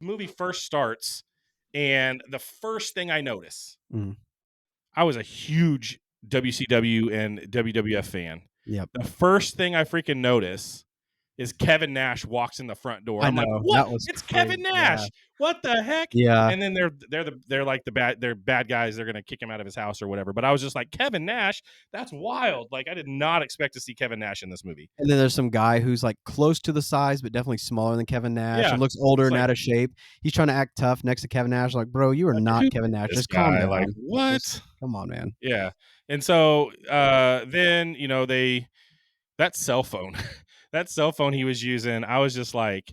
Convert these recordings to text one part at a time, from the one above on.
movie first starts, and the first thing I notice, Mm. I was a huge WCW and WWF fan. Yep. The first thing I freaking notice is Kevin Nash walks in the front door. I I'm like, know, what? that was It's crazy. Kevin Nash. What the heck? Yeah. And then they're like they're bad guys. They're gonna kick him out of his house or whatever. But I was just like, Kevin Nash, that's wild. Like, I did not expect to see Kevin Nash in this movie. And then there's some guy who's like close to the size, but definitely smaller than Kevin Nash, Yeah. and looks older It's and like, out of shape. He's trying to act tough next to Kevin Nash. Like, bro, you are not who Kevin Nash. this Just calm guy? down. Like, what? Just, come on, man. Yeah. And so then, that cell phone, that cell phone he was using, I was just like,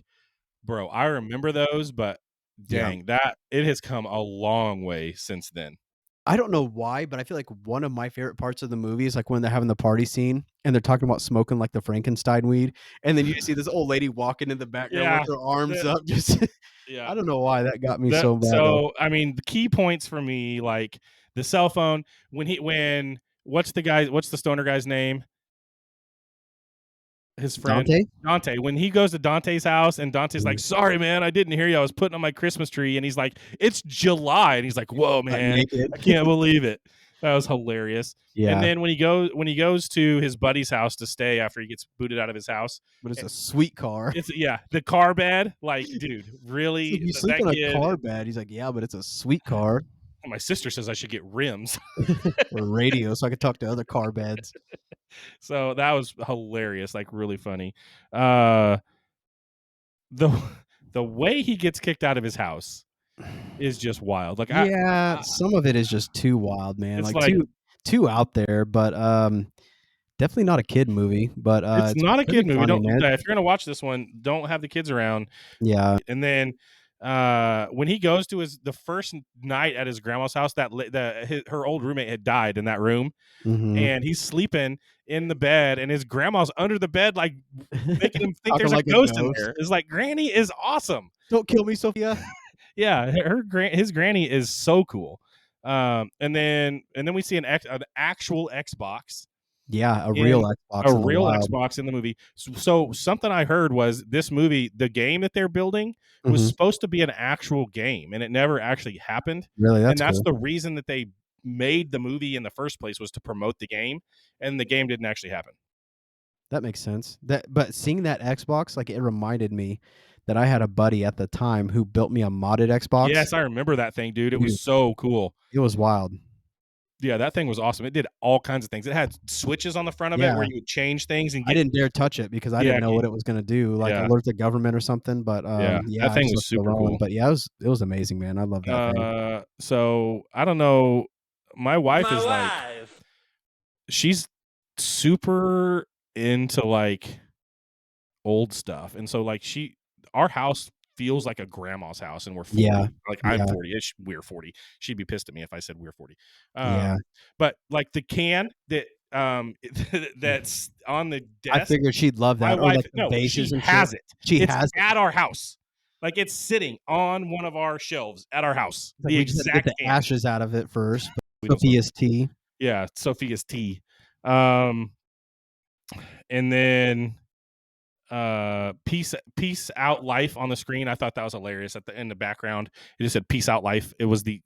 bro, I remember those, but dang, that it has come a long way since then. I don't know why, but I feel like one of my favorite parts of the movie is like when they're having the party scene and they're talking about smoking like the Frankenstein weed, and then you see this old lady walking in the background with her arms up. Just Yeah. I don't know why that got me so bad. So I mean, the key points for me, like the cell phone, what's the stoner guy's name? His friend Dante. When he goes to Dante's house and Dante's like, sorry, man, I didn't hear you. I was putting on my Christmas tree. And he's like, it's July. And he's like, whoa, man, I can't believe it. That was hilarious. Yeah. And then when he goes to his buddy's house to stay after he gets booted out of his house. But it's a sweet car. It's the car bed. Like, dude, really? Like, you sleep in a car bed. He's like, yeah, but it's a sweet car. My sister says I should get rims or radio so I could talk to other car beds. So that was hilarious, like really funny. The way he gets kicked out of his house is just wild. Like, some of it is just too wild, man. Like too out there, but definitely not a kid movie. But it's not a kid movie. Funny, if you're gonna watch this one, don't have the kids around. Yeah. And then when he goes to the first night at his grandma's house, her old roommate had died in that room, and he's sleeping in the bed, and his grandma's under the bed, like making him think there's a ghost in there. It's like, Granny is awesome. Don't kill me, Sophia. Yeah, his granny is so cool. And then we see an actual Xbox. Yeah, a real Xbox in the movie. So something I heard was this movie, the game that they're building, was supposed to be an actual game, and it never actually happened. Really, and that's the reason that they made the movie in the first place, was to promote the game, and the game didn't actually happen. That makes sense. But seeing that Xbox, like, it reminded me that I had a buddy at the time who built me a modded Xbox. Yes, I remember that thing, dude. It was so cool. It was wild. Yeah, that thing was awesome. It did all kinds of things. It had switches on the front of it where you would change things. And I didn't dare touch it because I didn't know what it was going to do, like alert the government or something. But that thing was super cool. But yeah, it was amazing, man. I love that thing. So I don't know. My wife is like, she's super into like old stuff, and so like our house feels like a grandma's house, and we're 40. Like, I'm 40-ish. We're 40. She'd be pissed at me if I said we're 40. But like the can that that's on the desk, I figured she'd love that. My wife, she has it. It's at our house. Like, it's sitting on one of our shelves at our house. Like, the exact get the ashes out of it first. Sophia's tea. Yeah, Sophia's tea. And then peace out life on the screen. I thought that was hilarious. In the background, it just said peace out life. It was the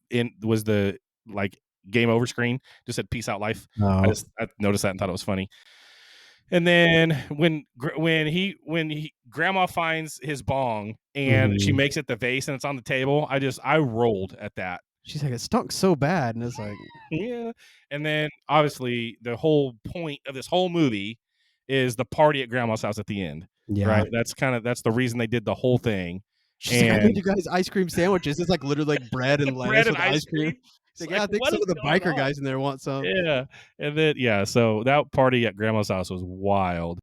like game over screen, just said peace out life. I noticed that and thought it was funny. And then when grandma finds his bong and she makes it the vase and it's on the table, I rolled at that. She's like, it stunk so bad, and it's like, yeah. And then obviously the whole point of this whole movie is the party at grandma's house at the end. Yeah. Right. That's the reason they did the whole thing. She's like, I made you guys ice cream sandwiches. It's like literally like bread and lettuce with ice cream. Like, yeah, I think some of the biker guys in there want some. Yeah. And then so that party at grandma's house was wild.